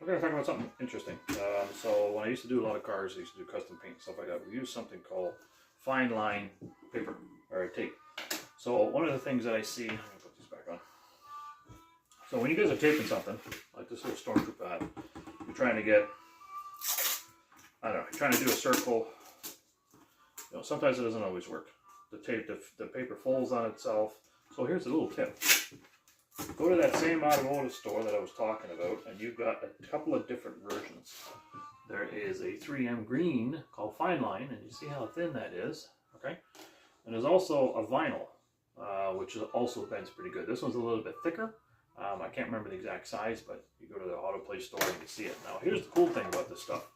we're going to talk about something interesting. So when I used to do a lot of cars, I used to do custom paint and stuff like that. We used something called fine line paper or tape. So one of the things that I see, I'm going to put this back on. So when you guys are taping something, like this little Stormtrooper hat, you're trying to get, I don't know, you're trying to do a circle. You know, sometimes it doesn't always work. The tape, the paper folds on itself. So here's a little tip. Go to that same automotive store that I was talking about, and you've got a couple of different versions. There is a 3M green called Fine Line, and you see how thin that is, okay? And there's also a vinyl, which also bends pretty good. This one's a little bit thicker. I can't remember the exact size, but you go to the auto play store and you can see it. Now, here's the cool thing about this stuff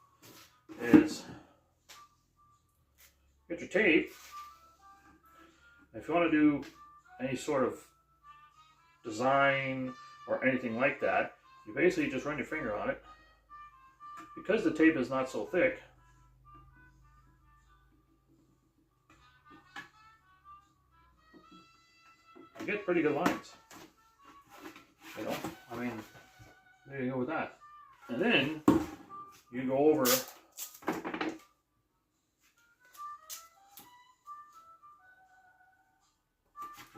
is get your tape. If you want to do any sort of design or anything like that, you basically just run your finger on it. Because the tape is not so thick, you get pretty good lines. You know, I mean, there you go with that. And then you go over with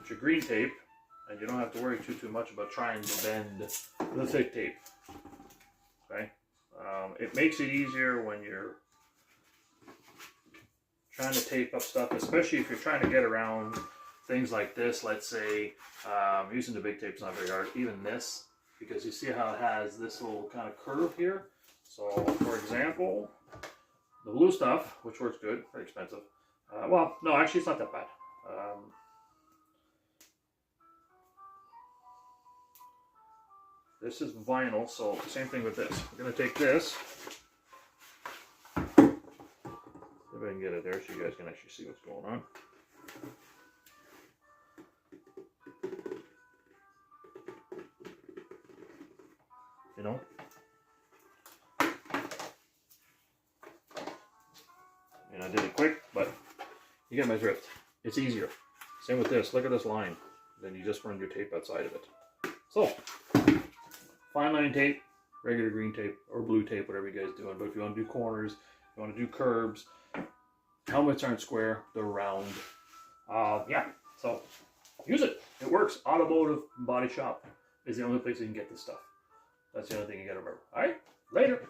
your green tape, and you don't have to worry too much about trying to bend the thick tape. Okay, it makes it easier when you're trying to tape up stuff, especially if you're trying to get around things like this. Let's say using the big tape is not very hard. Even this, because you see how it has this little kind of curve here. So, for example, the blue stuff, which works good, very expensive. Well, no, actually, it's not that bad. This is vinyl, so same thing with this. We're going to take this. See if I can get it there so you guys can actually see what's going on. You know? And I did it quick, but you get my drift. It's easier. Same with this. Look at this line. Then you just run your tape outside of it. So, fine line tape, regular green tape, or blue tape, whatever you guys are doing. But if you want to do corners, you want to do curbs, helmets aren't square, they're round. Yeah, so use it. It works. Automotive Body Shop is the only place you can get this stuff. That's the only thing you got to remember. All right, later.